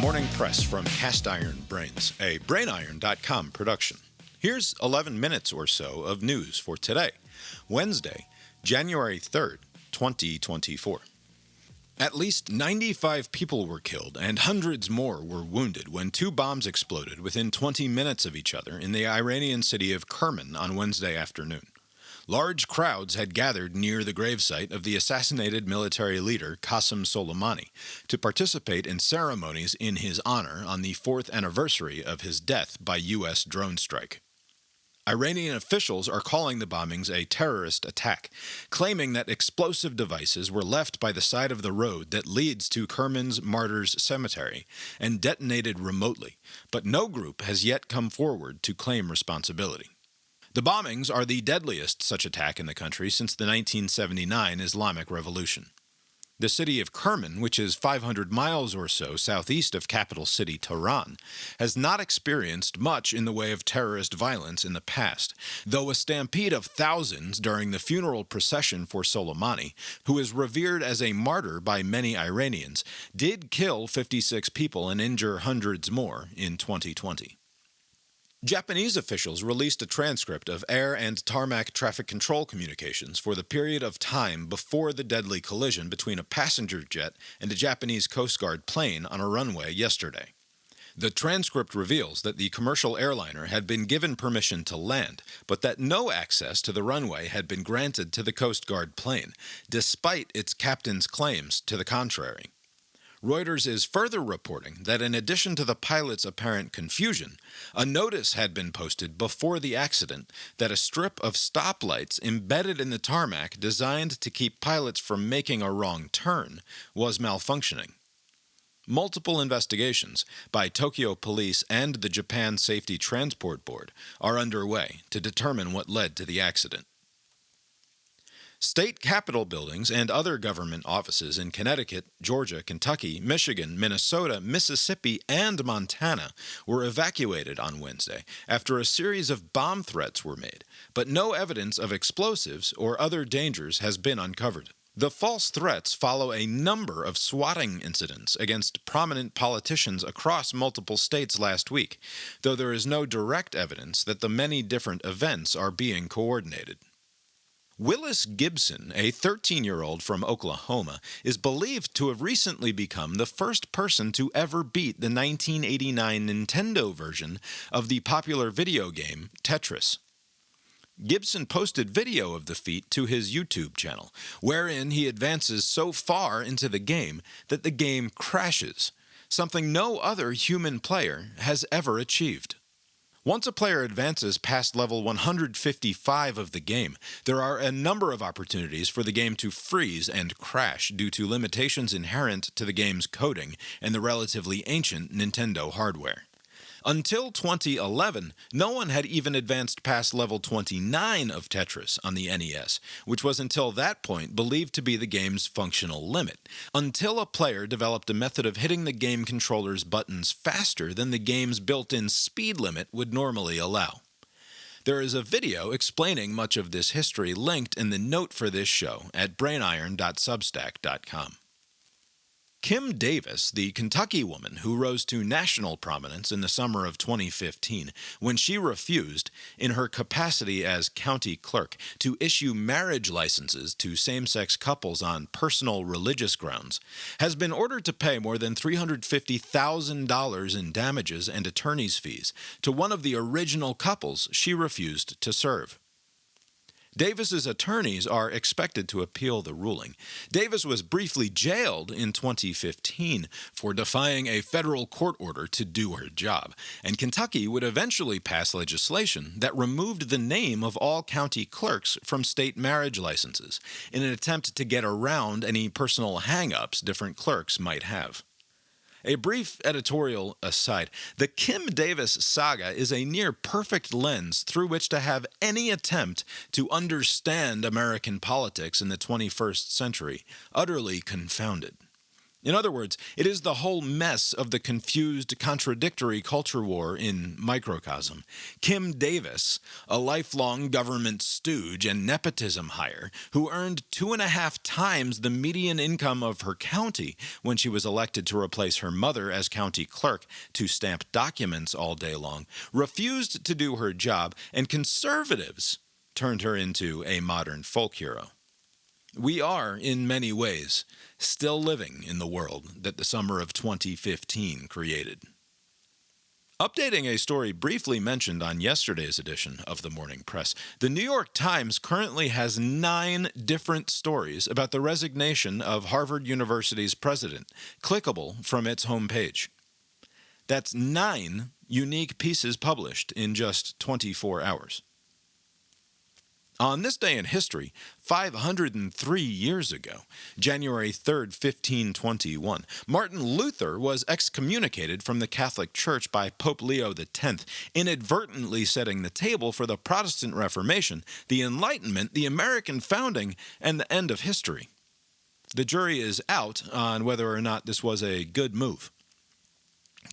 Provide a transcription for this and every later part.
Morning Press from Cast Iron Brains, a BrainIron.com production. Here's 11 minutes or so of news for today, Wednesday, January 3rd, 2024. At least 95 people were killed and hundreds more were wounded when two bombs exploded within 20 minutes of each other in the Iranian city of Kerman on Wednesday afternoon. Large crowds had gathered near the gravesite of the assassinated military leader Qasem Soleimani to participate in ceremonies in his honor on the 4th anniversary of his death by U.S. drone strike. Iranian officials are calling the bombings a terrorist attack, claiming that explosive devices were left by the side of the road that leads to Kerman's Martyrs Cemetery and detonated remotely, but no group has yet come forward to claim responsibility. The bombings are the deadliest such attack in the country since the 1979 Islamic Revolution. The city of Kerman, which is 500 miles or so southeast of capital city Tehran, has not experienced much in the way of terrorist violence in the past, though a stampede of thousands during the funeral procession for Soleimani, who is revered as a martyr by many Iranians, did kill 56 people and injure hundreds more in 2020. Japanese officials released a transcript of air and tarmac traffic control communications for the period of time before the deadly collision between a passenger jet and a Japanese Coast Guard plane on a runway yesterday. The transcript reveals that the commercial airliner had been given permission to land, but that no access to the runway had been granted to the Coast Guard plane, despite its captain's claims to the contrary. Reuters is further reporting that in addition to the pilot's apparent confusion, a notice had been posted before the accident that a strip of stoplights embedded in the tarmac designed to keep pilots from making a wrong turn was malfunctioning. Multiple investigations by Tokyo Police and the Japan Safety Transport Board are underway to determine what led to the accident. State Capitol buildings and other government offices in Connecticut, Georgia, Kentucky, Michigan, Minnesota, Mississippi, and Montana were evacuated on Wednesday after a series of bomb threats were made, but no evidence of explosives or other dangers has been uncovered. The false threats follow a number of swatting incidents against prominent politicians across multiple states last week, though there is no direct evidence that the many different events are being coordinated. Willis Gibson, a 13-year-old from Oklahoma, is believed to have recently become the first person to ever beat the 1989 Nintendo version of the popular video game Tetris. Gibson posted video of the feat to his YouTube channel, wherein he advances so far into the game that the game crashes, something no other human player has ever achieved. Once a player advances past level 155 of the game, there are a number of opportunities for the game to freeze and crash due to limitations inherent to the game's coding and the relatively ancient Nintendo hardware. Until 2011, no one had even advanced past level 29 of Tetris on the NES, which was until that point believed to be the game's functional limit, until a player developed a method of hitting the game controller's buttons faster than the game's built-in speed limit would normally allow. There is a video explaining much of this history linked in the note for this show at brainiron.substack.com. Kim Davis, the Kentucky woman who rose to national prominence in the summer of 2015 when she refused, in her capacity as county clerk, to issue marriage licenses to same-sex couples on personal religious grounds, has been ordered to pay more than $350,000 in damages and attorney's fees to one of the original couples she refused to serve. Davis's attorneys are expected to appeal the ruling. Davis was briefly jailed in 2015 for defying a federal court order to do her job, and Kentucky would eventually pass legislation that removed the name of all county clerks from state marriage licenses in an attempt to get around any personal hang-ups different clerks might have. A brief editorial aside, the Kim Davis saga is a near-perfect lens through which to have any attempt to understand American politics in the 21st century utterly confounded. In other words, it is the whole mess of the confused, contradictory culture war in microcosm. Kim Davis, a lifelong government stooge and nepotism hire who earned 2.5 times the median income of her county when she was elected to replace her mother as county clerk to stamp documents all day long, refused to do her job, and conservatives turned her into a modern folk hero. We are, in many ways, still living in the world that the summer of 2015 created. Updating a story briefly mentioned on yesterday's edition of the Morning Press, the New York Times currently has 9 different stories about the resignation of Harvard University's president, clickable from its homepage. That's 9 unique pieces published in just 24 hours. On this day in history, 503 years ago, January 3, 1521, Martin Luther was excommunicated from the Catholic Church by Pope Leo X, inadvertently setting the table for the Protestant Reformation, the Enlightenment, the American founding, and the end of history. The jury is out on whether or not this was a good move.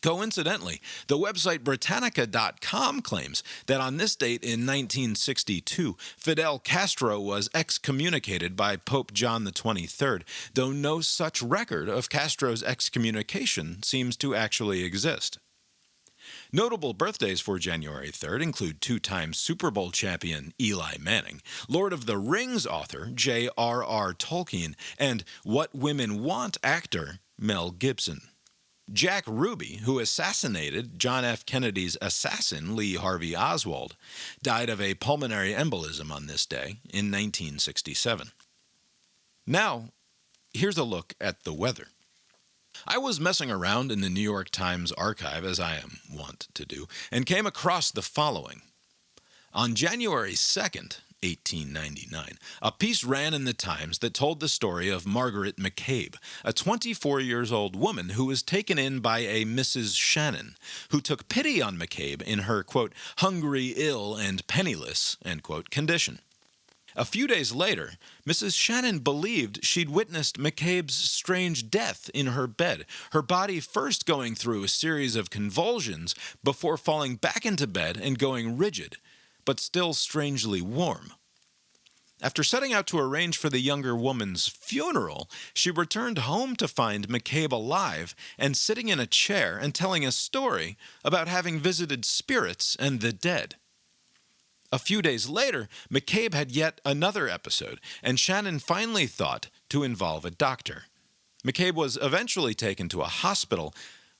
Coincidentally, the website Britannica.com claims that on this date in 1962, Fidel Castro was excommunicated by Pope John XXIII, though no such record of Castro's excommunication seems to actually exist. Notable birthdays for January 3rd include 2-time Super Bowl champion Eli Manning, Lord of the Rings author J.R.R. Tolkien, and What Women Want actor Mel Gibson. Jack Ruby, who assassinated John F. Kennedy's assassin Lee Harvey Oswald, died of a pulmonary embolism on this day in 1967. Now, here's a look at the weather. I was messing around in the New York Times archive, as I am wont to do, and came across the following. On January 2nd, 1899, a piece ran in the Times that told the story of Margaret McCabe, a 24-year-old woman who was taken in by a Mrs. Shannon, who took pity on McCabe in her, quote, hungry, ill, and penniless, end quote, condition. A few days later, Mrs. Shannon believed she'd witnessed McCabe's strange death in her bed, her body first going through a series of convulsions before falling back into bed and going rigid, but still strangely warm. After setting out to arrange for the younger woman's funeral, she returned home to find McCabe alive and sitting in a chair and telling a story about having visited spirits and the dead. A few days later, McCabe had yet another episode, and Shannon finally thought to involve a doctor. McCabe was eventually taken to a hospital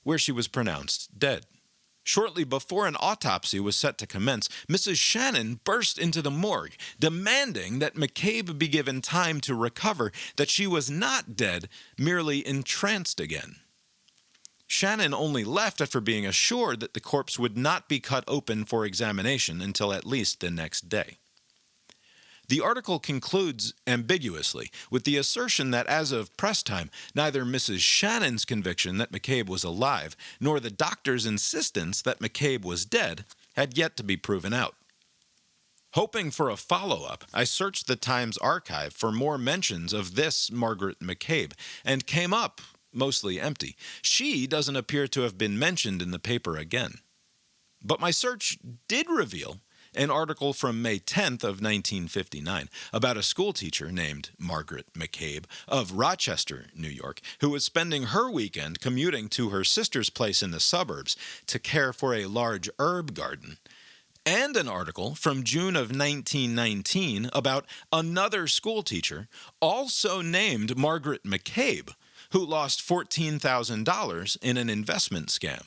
where she was pronounced dead. Shortly before an autopsy was set to commence, Mrs. Shannon burst into the morgue, demanding that McCabe be given time to recover, that she was not dead, merely entranced again. Shannon only left after being assured that the corpse would not be cut open for examination until at least the next day. The article concludes ambiguously with the assertion that as of press time, neither Mrs. Shannon's conviction that McCabe was alive nor the doctor's insistence that McCabe was dead had yet to be proven out. Hoping for a follow-up, I searched the Times archive for more mentions of this Margaret McCabe and came up mostly empty. She doesn't appear to have been mentioned in the paper again. But my search did reveal an article from May 10th of 1959 about a schoolteacher named Margaret McCabe of Rochester, New York, who was spending her weekend commuting to her sister's place in the suburbs to care for a large herb garden, and an article from June of 1919 about another schoolteacher, also named Margaret McCabe, who lost $14,000 in an investment scam.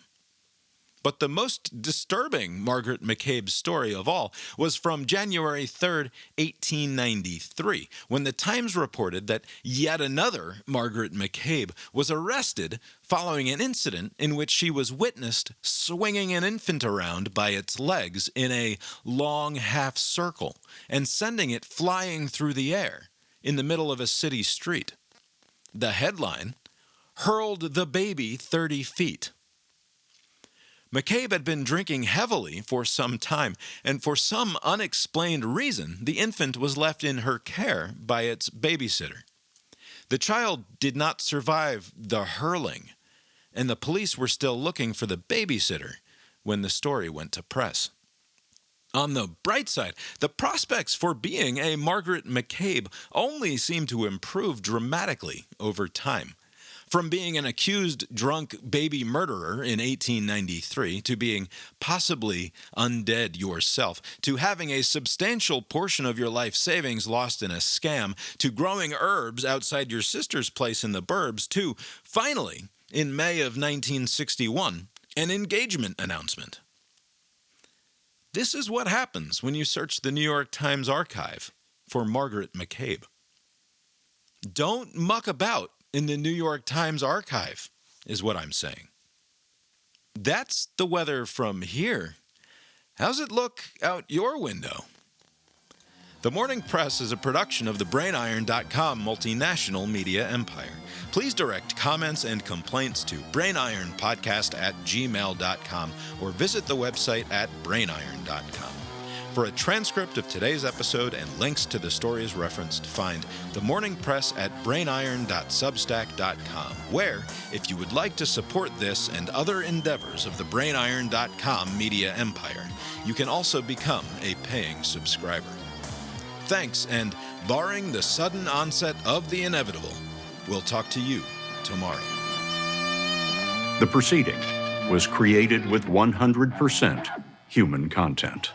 But the most disturbing Margaret McCabe story of all was from January 3, 1893, when the Times reported that yet another Margaret McCabe was arrested following an incident in which she was witnessed swinging an infant around by its legs in a long half circle and sending it flying through the air in the middle of a city street. The headline, "Hurled the Baby 30 Feet." McCabe had been drinking heavily for some time, and for some unexplained reason, the infant was left in her care by its babysitter. The child did not survive the hurling, and the police were still looking for the babysitter when the story went to press. On the bright side, the prospects for being a Margaret McCabe only seem to improve dramatically over time. From being an accused drunk baby murderer in 1893 to being possibly undead yourself, to having a substantial portion of your life savings lost in a scam, to growing herbs outside your sister's place in the burbs, to, finally, in May of 1961, an engagement announcement. This is what happens when you search the New York Times archive for Margaret McCabe. Don't muck about in the New York Times archive, is what I'm saying. That's the weather from here. How's it look out your window? The Morning Press is a production of the BrainIron.com multinational media empire. Please direct comments and complaints to brainironpodcast@gmail.com or visit the website at brainiron.com. For a transcript of today's episode and links to the stories referenced, find The Morning Press at brainiron.substack.com, where, if you would like to support this and other endeavors of the BrainIron.com media empire, you can also become a paying subscriber. Thanks, and barring the sudden onset of the inevitable, we'll talk to you tomorrow. The proceeding was created with 100% human content.